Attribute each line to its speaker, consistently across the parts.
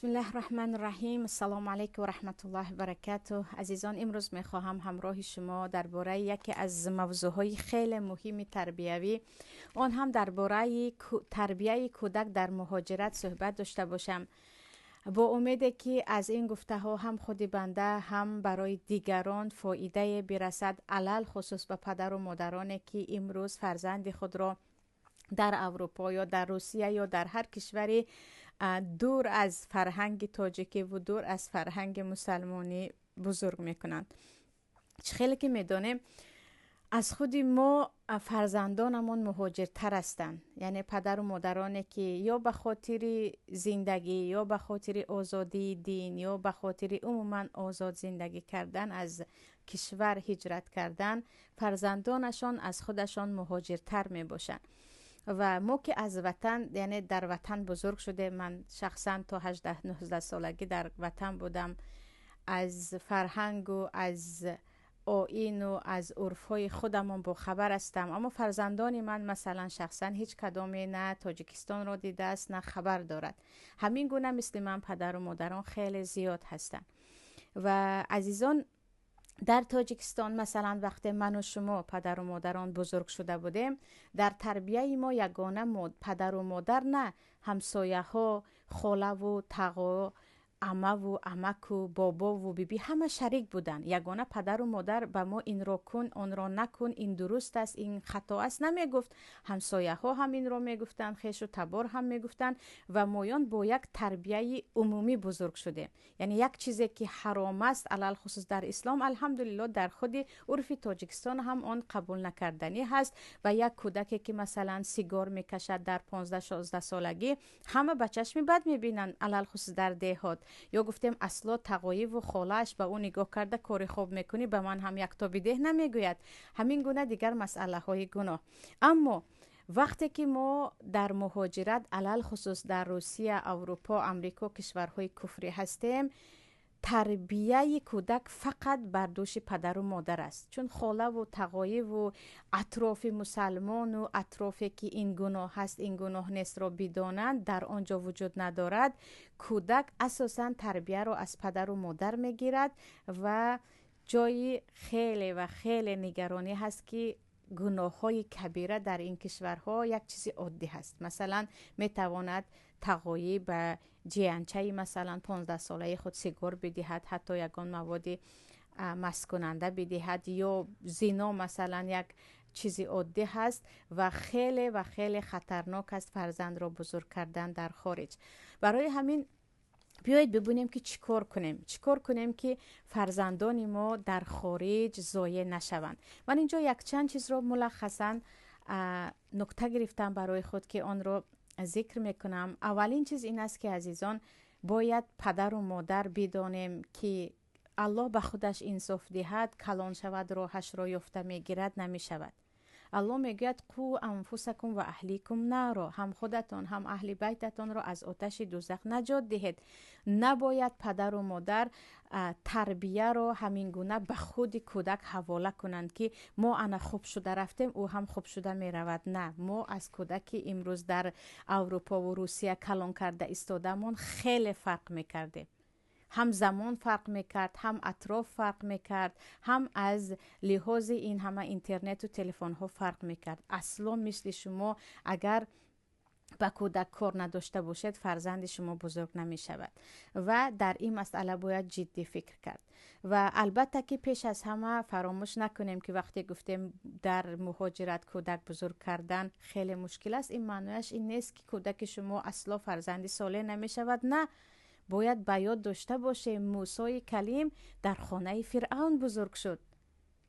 Speaker 1: بسم الله الرحمن الرحیم. السلام علیکم و رحمت الله و برکاته. عزیزان، امروز میخواهم همراه شما درباره یکی از موضوعهای خیلی مهم تربیوی، آن هم درباره تربیه کودک در مهاجرت صحبت داشته باشم، با امید که از این گفته ها هم خود بنده هم برای دیگران فایده برسد، علل خصوص به پدر و مادرانی که امروز فرزند خود را در اروپا یا در روسیه یا در هر کشوری دور از فرهنگ تاجیکی و دور از فرهنگ مسلمانی بزرگ میکنند. خیلی که میدانیم از خود ما فرزندانمون مهاجرتر هستند، یعنی پدر و مادرانی که یا به خاطر زندگی یا به خاطر آزادی دین یا به خاطر عموما آزاد زندگی کردن از کشور هجرت کردن، فرزندانشان از خودشان مهاجرتر می باشند. و ما که از وطن، یعنی در وطن بزرگ شده، من شخصا تا 18-19 سالگی در وطن بودم، از فرهنگ و از آیین و از عرفای خودمون با خبر هستم، اما فرزندان من مثلا شخصا هیچ کدامی نه تاجیکستان را دیده است نه خبر دارد. همین گونه مثل من پدر و مادران خیلی زیاد هستند. و عزیزان، در تاجیکستان مثلا وقتی من و شما پدر و مادران بزرگ شده بودیم، در تربیه ما یگانه پدر و مادر نه، همسایه ها، خاله و تقا، عمه و عمک و بابا و بیبی همه شریک بودن. یگانه پدر و مادر به ما این را کن اون را نکن، این درست است این خطا است نمیگفت. همسایه ها هم این را میگفتن، خیش و تبار هم میگفتن و مایان با یک تربیه عمومی بزرگ شده. یعنی یک چیزی که حرام است علل خصوص در اسلام، الحمدلله در خود عرف تاجیکستان هم آن قبول نکردنی هست. و یک کودکی که مثلا سیگار میکشد در 15-16 سالگی، همه به چشم بد میبینن، علل خصوص در دهات. یا گفتیم اصلا تقایی و خالش به اون نگاه کرده کاری خوب میکنی به من هم یک تا بیده نمیگوید. همین گونه دیگر مسئله های گناه. اما وقتی که ما در مهاجرت علل خصوص در روسیه، اروپا، امریکا، کشورهای کفری هستیم، تربیه کودک فقط بر دوش پدر و مادر است، چون خاله و تقایی و اطراف مسلمان و اطرافی که این گناه هست این گناه نیست را بدانند در آنجا وجود ندارد. کودک اساسا تربیه را از پدر و مادر میگیرد و جای خیلی و خیلی نگرانی هست که گناه های کبیره در این کشورها یک چیزی عادی هست. مثلا میتواند تقایی به جیانچه مثلا 15 ساله خود سیگار بدهد، حتی یگان مواد مست کننده بدهد، یا زنا مثلا یک چیزی عادی هست و خیلی و خیلی خطرناک است فرزند را بزرگ کردن در خارج. برای همین بیایید ببینیم که چیکار کنیم که فرزندان ما در خارج ضایع نشوند. من اینجا یک چند چیز رو ملخصاً نکته گرفتم برای خود که آن رو ذکر میکنم. اولین چیز این است که عزیزان، باید پدر و مادر بدانیم که الله به خودش انصاف دهد، کلان شود راهش را یافته میگیرد نمیشود. الله میگوید قو انفسکم و اهلیکم نارا، هم خودتان هم اهل بیتتان را از آتش دوزخ نجات دهید. نباید پدر و مادر تربیه را همین گونه به خود کودک حواله کنند که ما انا خوب شده رفتیم او هم خوب شده می رود. نه، ما از کودک امروز در اروپا و روسیه کلان کرده استادمون خیلی فرق میکرده. هم زمان فرق میکرد، هم اطراف فرق میکرد، هم از لحاظ این همه اینترنت و تلفن ها فرق میکرد. اصلا مثل شما اگر با کودک کار نداشته باشید فرزند شما بزرگ نمی شود و در این مسئله باید جدی فکر کرد. و البته که پیش از همه فراموش نکنیم که وقتی گفتیم در مهاجرت کودک بزرگ کردن خیلی مشکل است، این معنیش این نیست که کودک شما اصلا فرزند صالح نمی شود. نه، باید به یاد داشته باشه موسی کلیم در خانه فرعون بزرگ شد.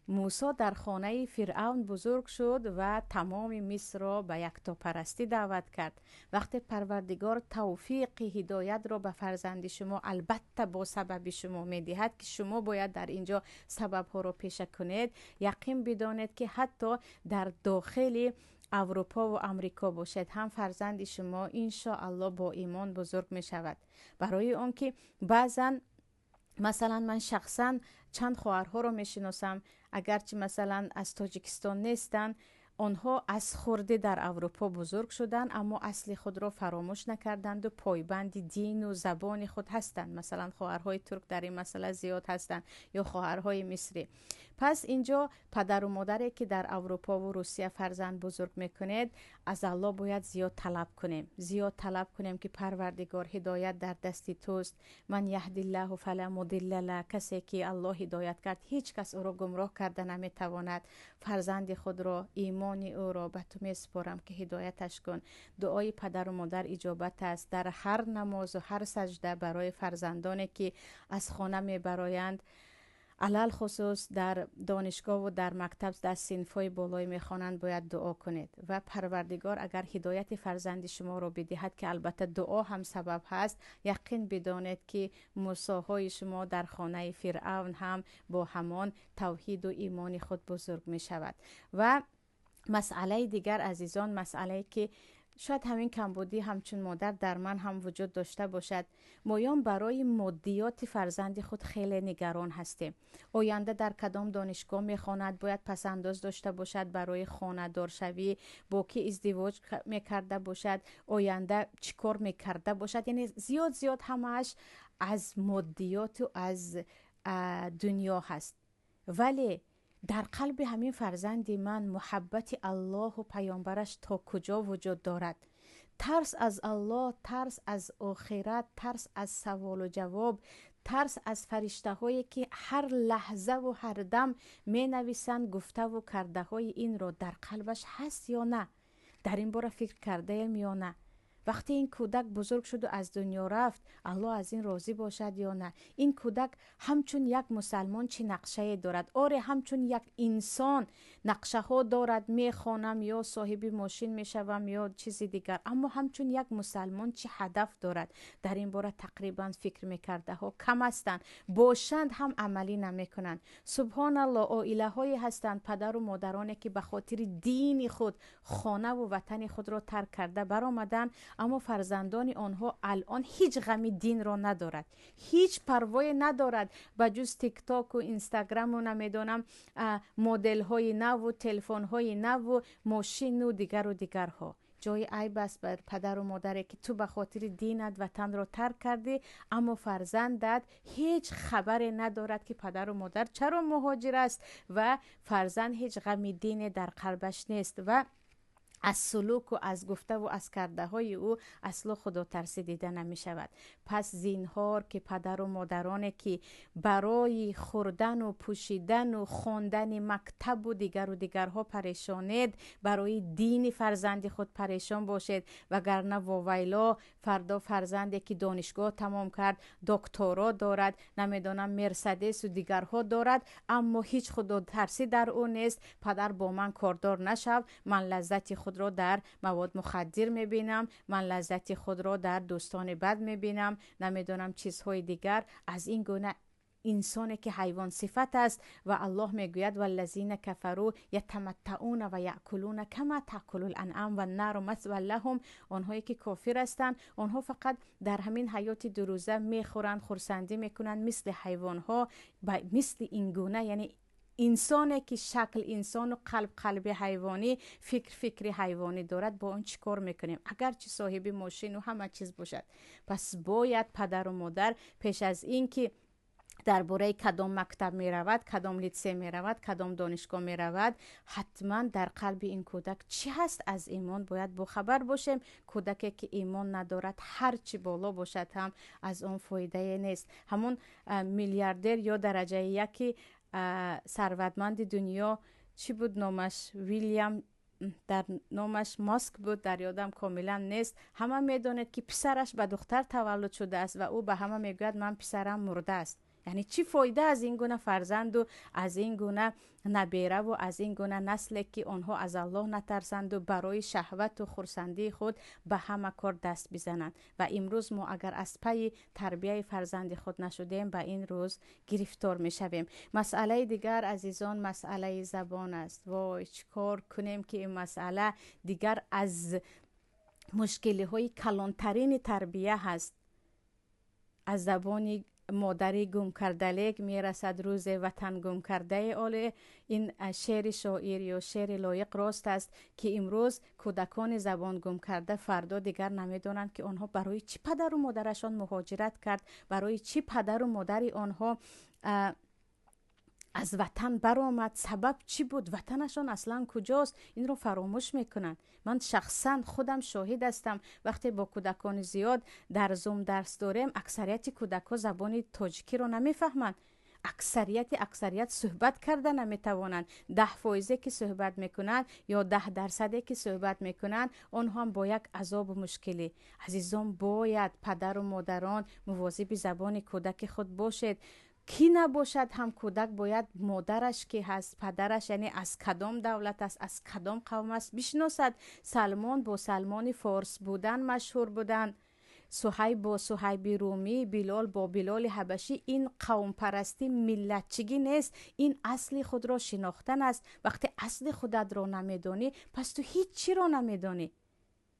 Speaker 1: موسی در خانه فرعون بزرگ شد و تمام مصر را به یکتاپرستی دعوت کرد. وقتی پروردگار توفیق هدایت را به فرزند شما البته با سبب شما میدهد که شما باید در اینجا سبب ها را پیشه کنید، یقین بدانید که حتی در داخل اروپا و امریکا باشد هم فرزند شما انشاءالله با ایمان بزرگ می شود. برای اون که بعضا مثلا من شخصا چند خواهرها رو می شناسم، اگرچه مثلا از تاجیکستان نیستن، آنها از خورده در اروپا بزرگ شدند، اما اصل خود را فراموش نکردند و پایبند دین و زبان خود هستند. مثلا خواهرهای ترک در این مسئله زیاد هستند، یا خواهرهای مصری. پس اینجا پدر و مادری که در اروپا و روسیه فرزند بزرگ میکنید، از الله باید زیاد طلب کنیم که پروردگار هدایت در دست توست. من یهدی الله فلا مضل له، کسی که الله هدایت کرد هیچ کس او را گمراه کرده نمیتواند. فرزند خود را، ایمان او را به تو میسپارم که هدایتش کن. دعای پدر و مادر اجابت است. در هر نماز و هر سجده برای فرزندانی که از خانه میبرایند، علل خصوص در دانشگاه و در مکتب در صنف‌های بالای میخوانند، باید دعا کنید و پروردگار اگر هدایت فرزند شما را بدهد، که البته دعا هم سبب هست، یقین بدانید که موسی شما در خانه فرعون هم با همان توحید و ایمان خود بزرگ می شود. و مسئله دیگر عزیزان، مسئله که شاید همین کمبودی همچون مادر در من هم وجود داشته باشد، مایان برای مادیات فرزند خود خیلی نگران هستیم. آینده در کدام دانشگاه میخواند، باید پسنداز داشته باشد برای خانه دار شوی، با کی ازدواج میکرده باشد، آینده چیکار میکرده باشد. یعنی زیاد همش از مادیات و از دنیا هست. ولی در قلب همین فرزند من محبت الله و پیامبرش تا کجا وجود دارد؟ ترس از الله، ترس از آخرت، ترس از سوال و جواب، ترس از فرشته هایی که هر لحظه و هر دم می نویسند گفته و کرده های این را در قلبش هست یا نه؟ در این باره فکر کرده ایم یا نه؟ وقتی این کودک بزرگ شد و از دنیا رفت، الله از این راضی باشد یا نه؟ این کودک همچون یک مسلمان چه نقشه دارد؟ آره همچون یک انسان نقشه ها دارد، میخوانم یا صاحب ماشین میشوم یا چیزی دیگر، اما همچون یک مسلمان چه هدف دارد؟ در این باره تقریبا فکر میکرده ها کم هستند، باشند هم عملی نمیکنند. سبحان الله، عائله هایی هستند، پدر و مادرانی که به خاطر دین خود خانه و وطن خود را ترک کرده برآمدند، اما فرزندان آنها الان هیچ غم دین را ندارد، هیچ پروای ندارد به جز تیک تاک و اینستاگرام و نمیدونم مدل های نو و تلفن های نو و ماشین و دیگرها. جای عیب است بر پدر و مادری که تو به خاطر دینت وطن را ترک کردی، اما فرزندت هیچ خبر ندارد که پدر و مادر چرا مهاجر است و فرزند هیچ غم دین در قلبش نیست و از سلوک و از گفته و از کرده های او اصلا خدا ترسی دیده نمی شود. پس زینهار که پدر و مادرانی که برای خوردن و پوشیدن و خواندن مکتب و دیگرها پریشانید، برای دین فرزند خود پریشان باشید، وگرنه واویلا فردا فرزندی که دانشگاه تمام کرد، دکترا دارد، نمیدونم مرسدس و دیگرها دارد، اما هیچ خدا ترسی در او نیست. پدر با من کاردار نشو، من لذت خود را در مواد مخدر میبینم، من لذت خود را در دوستان بد میبینم، نمیدونم چیزهای دیگر. از این گونه انسانی که حیوان صفت است و الله میگوید والذین کفروا یتمتعون و یاکلون کما تاکل الانعام و النار مثوى لهم. آنهایی که کافر هستند، آنها فقط در همین حیات دو روزه میخورند، خرسندی میکنند مثل حیوان ها، مثل این گونه. یعنی انسانی که شکل انسان و قلب حیوانی، فکر حیوانی دارد، با اون چی کار میکنیم؟ اگرچه صاحب ماشین و همه چیز باشد. پس باید پدر و مادر پیش از این که درباره کدام مکتب می رود، کدام لیسه می رود، کدام دانشگاه می رود، حتما در قلب این کودک چی هست از ایمان باید بخبر باشیم. کودکی که ایمان ندارد هر چی بالا باشد هم از اون فایده نیست. همون میلیاردر یا درجه یکی ثروتمند دنیا چی بود نامش؟ ویلیام، در نامش ماسک بود، در یادم کاملا نیست. همه میداند که پسرش به دختر تولد شده است و او به همه میگوید من پسرم مرده است. یعنی چی فایده از این گونه فرزند و از این گونه نبیره و از این گونه نسل که آنها از الله نترسند و برای شهوت و خرسندی خود به همه کار دست بزنند. و امروز ما اگر از پی تربیت فرزند خود نشدیم، به این روز گرفتار می شویم. مسئله دیگر عزیزان، مسئله زبان است. وای چیکار کنیم که این مسئله دیگر از مشکلی های کلانترین تربیه هست. از زبان مادری گم کردلک میرسد روز وطن گم کرده اول. این شعر شاعر یا شعر لایق راست است که امروز کودکان زبان گم کرده فردا دیگر نمیدونند که آنها برای چی پدر و مادرشان مهاجرت کرد، برای چی پدر و مادر آنها از وطن برآمد، سبب چی بود، وطنشان اصلا کجاست، این رو فراموش میکنن. من شخصا خودم شاهد هستم وقتی با کودکان زیاد در زوم درس دارم، اکثریت کودکان زبان تاجیکی رو نمیفهمند. اکثریت صحبت کرده نمیتوانند. 10% که صحبت میکنند یا 10% که صحبت میکنند، آنها هم با یک عذاب و مشکلی. عزیزان، باید پدر و مادران مواظب زبان کودک خود باشید. کی نباشد هم کودک باید مادرش که هست، پدرش یعنی از کدام دولت است، از کدام قوم است بشناسد. سلمان با سلمان فارس بودن مشهور بودن، صهیب با صهیب رومی، بلال با بلال حبشی. این قوم پرستی ملتچگی نیست، این اصل خود را شناختن است. وقتی اصل خودت را نمیدانی پس تو هیچ چی را نمیدانی،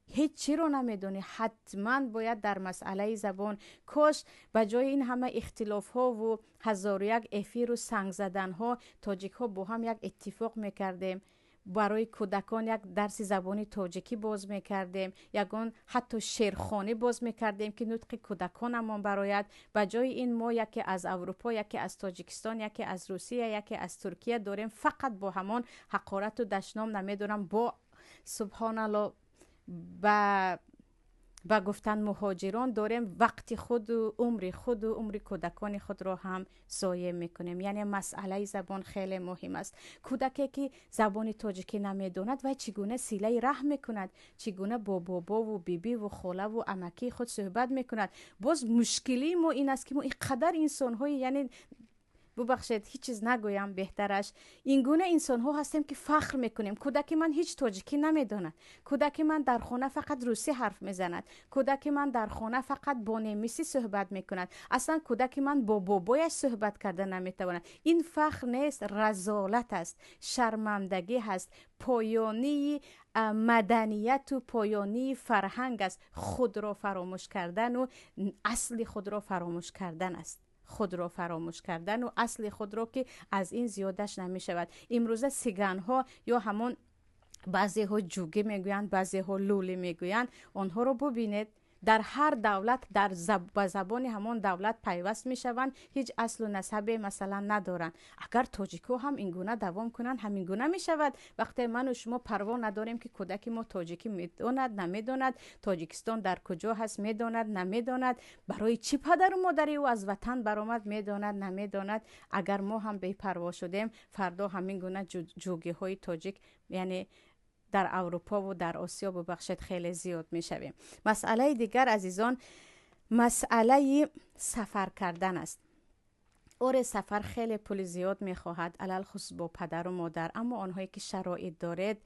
Speaker 1: هیچ چی رو نمیدونی. حتما باید در مسئله زبان، کاش بجای این همه اختلاف ها و 1001 افیر و سنگ زدن ها، تاجیک ها با هم یک اتفاق میکردیم، برای کودکان یک درس زبانی تاجیکی باز میکردیم، یگان حتی شعرخوانی باز میکردیم که نطق کودکان امان برایت. بجای این ما یکی از اروپا، یکی از تاجیکستان، یکی از روسیه، یکی از ترکیه داریم، فقط با همان حقارت و دشنام نمیدونم با سبحان الله با گفتن مهاجران داریم وقت خود و عمر کودکان خود را هم ضایع میکنیم. یعنی مسئله زبان خیلی مهم است. کودکی که زبان تاجیکی نمیداند و چگونه صله رحم میکند، چگونه با بابا و بیبی و خاله و عمکی خود صحبت میکند. باز مشکلی ما این است که ما اینقدر انسان های، یعنی ببخشید هیچ چیز نگویم بهترش، این گونه انسان ها هستیم که فخر میکنیم کودک من هیچ تاجیکی نمیداند، کودک من در خانه فقط روسی حرف میزند، کودک من در خانه فقط با نمیسی صحبت میکند، اصلا کودک من با بابایش صحبت کرده نمیتواند. این فخر نیست، رذالت است، شرمندگی هست، پایانی مدنیت و پایانی فرهنگ است. خود را فراموش کردن و اصل خود را فراموش کردن است. خود را فراموش کردن و اصل خود را که از این زیادش نمی شود. امروزه سیگان ها یا همون بعضی ها جوگه میگویند، بعضی ها لولی میگویند، آنها رو ببینید در هر دولت در زبان همان دولت پیوست میشوند، هیچ اصل و نسب مثلا ندارن. اگر تاجیکو هم این گونه دوام کنن همین گونه میشود. وقتی من و شما پروا نداریم که کودک ما تاجیکی میداند نمیداند، تاجیکستان در کجا هست میداند نمیداند، برای چی پدر و مادری او از وطن برآمد میداند نمیداند، اگر ما هم بی پروا شدیم فردا همین گونه جوگه های تاجیک یعنی در اروپا و در آسیا ببخشید خیلی زیاد می شویم. مسئله دیگر عزیزان مسئله سفر کردن است. اور سفر خیلی پول زیاد می خواهد، علل خصوص با پدر و مادر، اما آنهایی که شرایط دارید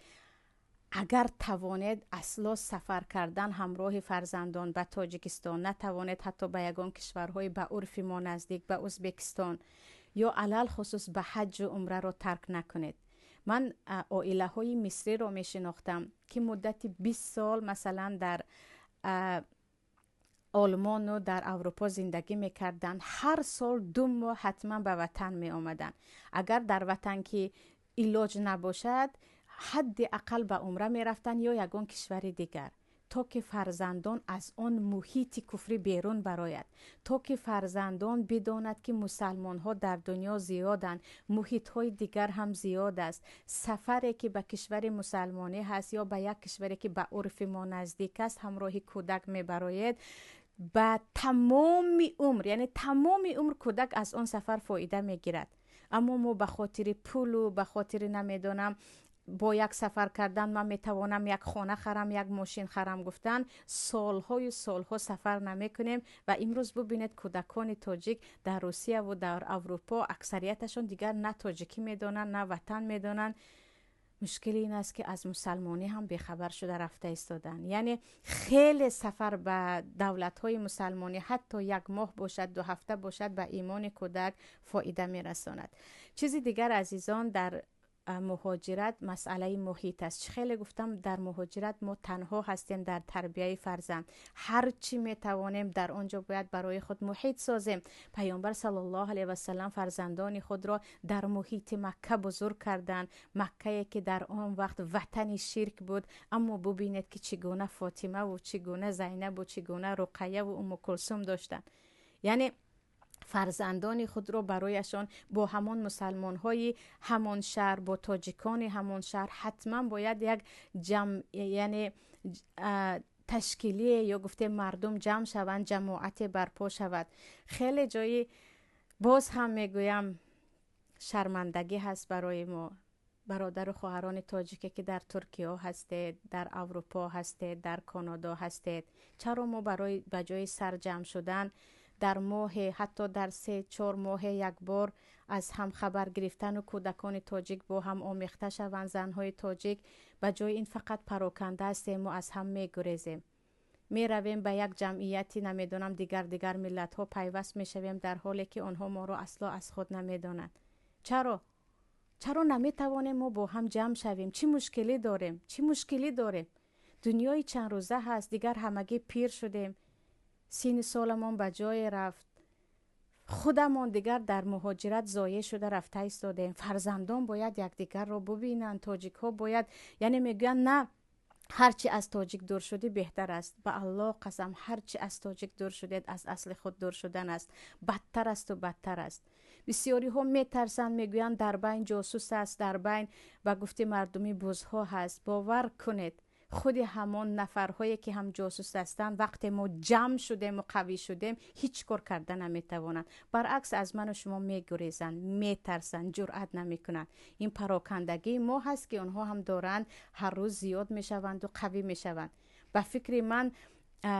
Speaker 1: اگر توانید اصلا سفر کردن همراه فرزندان به تاجیکستان، نتوانید حتی به یگان کشورهای به عرف ما نزدیک به ازبکستان یا علل خصوص به حج و عمره را ترک نکنید. من عائله های مصری رو می شناختم که مدت 20 سال مثلا در آلمان و در اروپا زندگی می کردن، هر سال 2 ماه حتما به وطن می آمدن. اگر در وطن که علاج نباشد حداقل به عمره می رفتن یا یگان کشور دیگر، تا که فرزندان از آن محیط کفری بیرون برآید، تا که فرزندان بداند که مسلمان ها در دنیا زیادند، محیط های دیگر هم زیاد است. سفری که به کشور مسلمانی هست یا به یک کشوری که به عرف ما نزدیک است همراه کودک می براید، به تمام عمر یعنی تمام عمر کودک از آن سفر فایده می گیرد. اما ما به خاطر پول و به خاطر نمیدانم با یک سفر کردن من میتوانم یک خانه خرم، یک ماشین خرم گفتن، سالهای سالها سفر نمی کنیم. و امروز ببینید کودکان تاجیک در روسیه و در اروپا اکثریتشون دیگر نه تاجیکی میدانن نه وطن میدانن. مشکل این است که از مسلمانی هم بیخبر شده رفته ایستادن. یعنی خیلی سفر به دولت‌های مسلمانی حتی 1 ماه باشد 2 هفته باشد به ایمان کودک فایده میرساند. چیزی دیگر عزیزان در مهاجرت مسئله محیط است. خیلی گفتم در مهاجرت ما تنها هستیم در تربیت فرزند. هر چی میتوانیم در آنجا باید برای خود محیط سازیم. پیامبر صلی الله علیه و سلم فرزندان خود را در محیط مکه بزرگ کردند. مکه که در آن وقت وطن شرک بود، اما ببینید که چگونه فاطمه و چگونه زینب و چگونه رقیه و ام کلثوم داشتند. یعنی فرزندان خود را برایشان با همان مسلمان های همان شهر، با تاجیکان همان شهر حتما باید یک جمع، یعنی تشکیلی یا گفته مردم جمع شوند، جماعت برپا شود. خیلی جایی باز هم میگویم شرمندگی هست برای ما برادر و خواهران تاجیک که در ترکیه هستید، در اروپا هستید، در کانادا هستید. چرا ما برای بجای سر جمع شدن در ماه، حتی در 3-4 ماه یک بار از هم خبر گرفتن و کودکان تاجیک با هم آمیخته شوند، زنهای تاجیک، بجای این فقط پراکنده هستیم و از هم میگریزیم، می رویم به یک جمعیتی نمیدونم دیگر ملت ها پیوست می شویم در حالی که آنها ما رو اصلا از خود نمیدونند. چرا نمی توانیم ما با هم جمع شویم؟ چی مشکلی داریم؟ دنیای چند روزه هست، دیگر همگی پیر شدیم، سین سالمون به جای رفت، خودمون دیگر در مهاجرت ضایع شده رفته ایستادیم. فرزندان باید یکدیگر رو ببینن. تاجیک ها باید، یعنی میگن نه هرچی از تاجیک دور شدی بهتر است. به الله قسم هرچی از تاجیک دور شدید از اصل خود دور شدن است، بدتر است و بدتر است. بسیاری ها میترسن، میگویند در بین جاسوس است، در بین و گفته مردمی بزها هست. باور کنید خود همان نفرهایی که هم جاسوس هستند وقتی ما جمع شدیم و قوی شدیم هیچ کار کردن نمیتوانند. برعکس از من و شما میگریزند، میترسند، جرأت نمیکنند. این پراکندگی ما هست که اونها هم دارند هر روز زیاد میشوند و قوی میشوند. به فکر من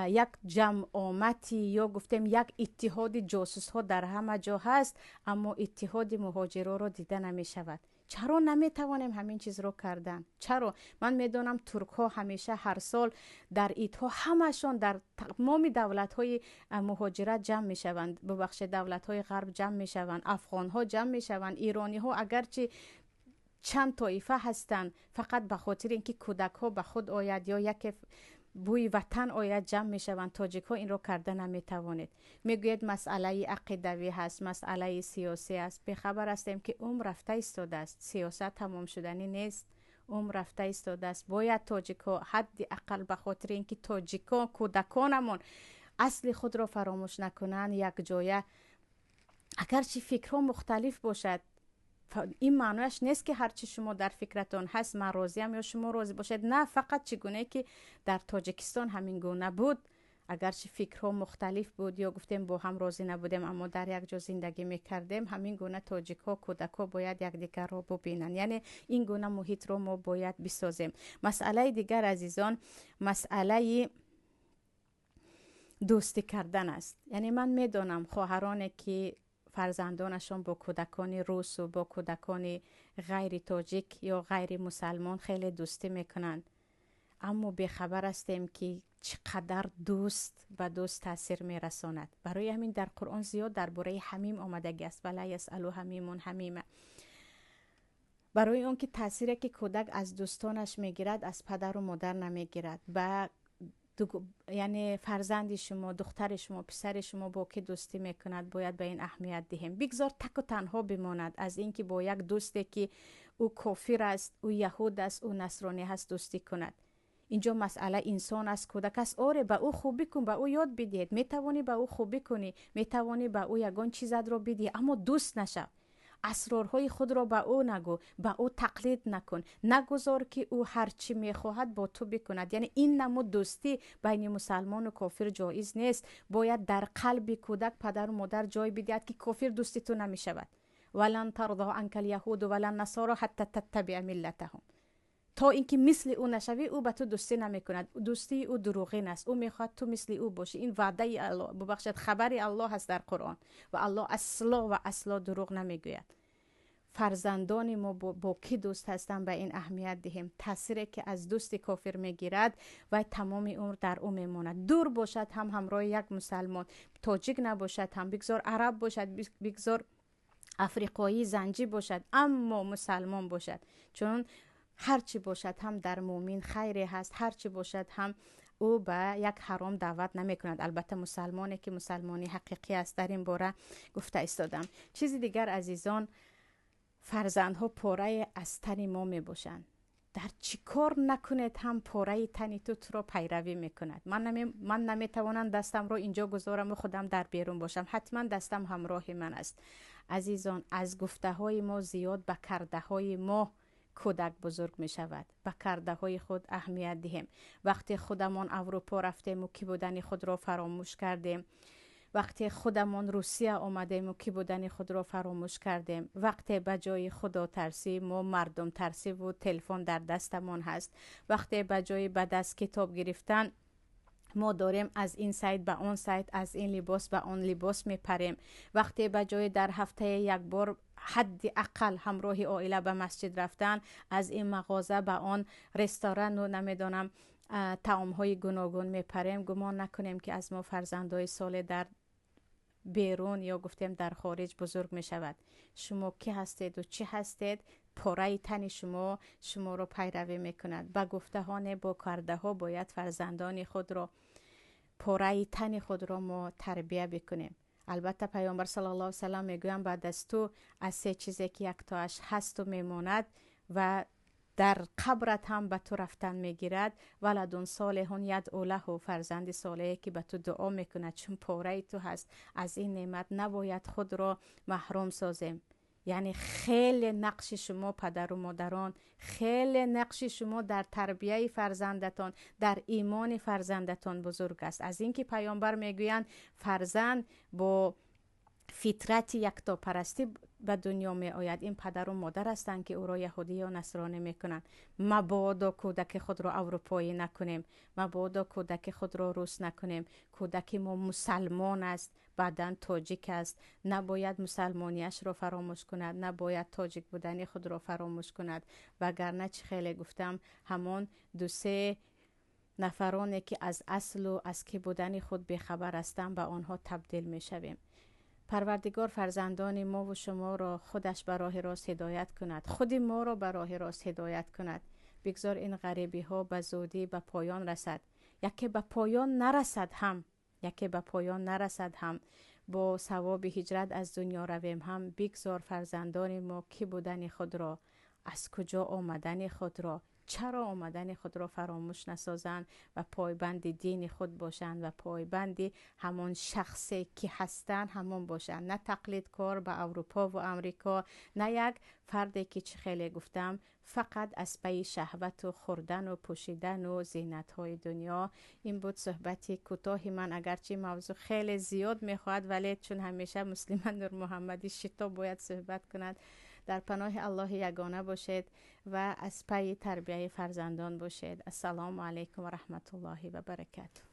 Speaker 1: یک جمعیتی یا گفتم یک اتحاد جاسوس ها در همه جا هست، اما اتحاد مهاجرا را دیده نمی شود. چرا نمیتوانیم همین چیز رو کردن؟ چرا؟ من میدونم ترک ها همیشه هر سال در ایدها همشون در تمام دولت های مهاجرت جمع میشوند، ببخشید دولت های غرب جمع میشوند، افغان ها جمع میشوند، ایرانی ها اگرچه چند طایفه هستند فقط به خاطر اینکه کودک ها به خود آید یا یک بوی وطن آید جمع می شوند. تاجیک ها این رو کرده نمی توانید. میگوید مسئله عقیدوی هست، مسئله سیاسی است. به خبر هستیم که عمر رفته ایستاده است، سیاست تمام شدنی نیست، عمر رفته ایستاده است. باید تاجیک ها حد اقل به خاطر اینکه تاجیک ها کودکانمون اصل خود را فراموش نکنند یک جایه، اگرچه فکرها مختلف باشد، این معنیش نیست که هرچی شما در فکرتون هست من راضیم یا شما راضی باشید. نه، فقط چگونه که در تاجیکستان همین گونه بود، اگرچه فکرها مختلف بود یا گفتیم با هم راضی نبودیم اما در یک جا زندگی میکردیم، همین گونه تاجیک ها کودک ها باید یکدیگر را ببینن. یعنی این گونه محیط رو ما باید بسازیم. مسئله دیگر عزیزان مسئله دوستی کردن است. یعنی من میدونم خواهرانی که فرزندانشون با کودکان روس و با کودکان غیر تاجیک یا غیر مسلمان خیلی دوستی میکنند، اما بیخبر هستیم که چقدر دوست به دوست تاثیر میرساند. برای همین در قرآن زیاد درباره حمیم آمدگی است، ولا یسأل حمیم حمیمه. برای اون که تاثیری که کودک از دوستانش میگیرد از پدر و مادر نمیگیرد. یعنی فرزند شما، دختر شما، پسر شما با که دوستی میکند باید به این اهمیت دهیم. بگذار تک و تنها بماند از اینکه با یک دوستی که او کافر است، او یهود است، او نصرانی هست دوستی کند. اینجا مسئله انسان است، کودک است. آره به او خوبی کن، به او یاد بدید، میتوانی به او خوبی کنی، میتوانی به او یگان چیزت را بدی، اما دوست نشو. اسرارهای خود را به او نگو، به او تقلید نکن، نگذار که او هرچی میخواهد با تو بکند. یعنی این نمود دوستی بین مسلمان و کافر جایز نیست. باید در قلب کودک پدر و مادر جای بدهد که کافر دوستی تو نمیشود. ولن ترضى عنك اليهود ولا النصارى حتى تتبع ملتهم. تا اینکه مثل او نشوی او به تو دوستی نمیکند. دوستی او دروغین است. او میخواد تو مثل او باشی. این وعده الله، ببخشید خبر الله هست در قرآن و الله اصلا دروغ نمیگوید. فرزندان ما با کی دوست هستن به این اهمیت دهیم. تأثیری که از دوست کافر میگیرد و تمام عمر در او میماند. دور باشد هم همراه یک مسلمان، تاجیک نباشد هم، بگذار عرب باشد، بگذار افریقایی زنجی باشد اما مسلمان باشد، چون هرچی باشد هم در مومن خیری هست، هرچی باشد هم او به یک حرام دعوت نمی کند. البته مسلمانی که مسلمانی حقیقی است در این باره گفته استادم. چیزی دیگر عزیزان، فرزندها پاره از تن ما می باشند. در چی کار نکنید هم پاره تنی تو را پیروی میکند. من نمیتوانم دستم رو اینجا گذارم و خودم در بیرون باشم، حتما دستم همراه من است. عزیزان، از گفته های ما زیاد به کرده های ما کودک بزرگ می شود. به کرده های خود اهمیت دهیم. وقتی خودمان اروپا رفتیم و کی بودن خود را فراموش کردیم، وقتی خودمان روسیه آمدیم و کی بودن خود را فراموش کردیم، وقتی به جای خدا ترسی ما مردم ترسی و تلفن در دستمان هست، وقتی به جای به دست کتاب گرفتن ما داریم از این سایت به آن سایت، از این لباس به آن لباس میپریم، وقتی به جای در هفته یک بار حد اقل همراه عائله به مسجد رفتن، از این مغازه به آن رستوران و نمیدانم طعام های گوناگون میپریم. گمان نکنیم که از ما فرزندای سال در بیرون یا گفتیم در خارج بزرگ می شود. شما کی هستید و چی هستید؟ پاره تن شما رو پیروی می کند. با گفتهان با کرده ها باید فرزندان خود را، پاره تن خود را ما تربیه بکنیم. البته پیامبر صلی الله علیه و سلم میگویم بعد از تو از سه چیزی که یک تاش هست و میماند و در قبرت هم به تو رفتن میگیرد، ولدون صالحون یدعو له، فرزند صالحی که به تو دعا میکند، چون پاره تو هست. از این نعمت نباید خود را محروم سازیم. یعنی خیلی نقش شما پدر و مادران، خیلی نقش شما در تربیه فرزندتان، در ایمان فرزندتان بزرگ است. از اینکه پیامبر میگویند فرزند با فطرت یکتا پرستی به دنیا می آید، این پدر و مادر هستند که او را یهودی یا نصرانی میکنند. مبادا کودک خود را اروپایی نکنیم، مبادا کودک خود را روس نکنیم. کودک ما مسلمان است، بعدن تاجیک است، نباید مسلمانیش را فراموش کند، نباید تاجیک بودن خود را فراموش کند. وگرنه چه خیلی گفتم، همون دو سه نفرانی که از اصل و از کی بودن خود بیخبر هستند به آنها تبدیل می شویم. پروردگار فرزندان ما و شما را خودش به راه راست هدایت کند، خود ما را به راه راست هدایت کند. بگذار این غریبی ها به زودی به پایان رسد. یکی به پایان نرسد هم با ثواب هجرت از دنیا رویم هم. بگذار فرزندان ما کی بودن خود را، از کجا آمدن خود را، چرا آمدن خود را فراموش نسازند و پایبند دین خود باشند و پایبند همون شخصی که هستند همون باشند، نه تقلید کار به اروپا و امریکا، نه یک فردی که چه خیلی گفتم فقط از پی شهوت و خوردن و پوشیدن و زینت های دنیا. این بود صحبتی کوتاه من، اگرچه موضوع خیلی زیاد میخواد، ولی چون همیشه مسلمان نور محمدی شتا باید صحبت کند. در پناه الله یگانه باشید و از پی تربیت فرزندان باشید. السلام علیکم و رحمت الله و برکاته.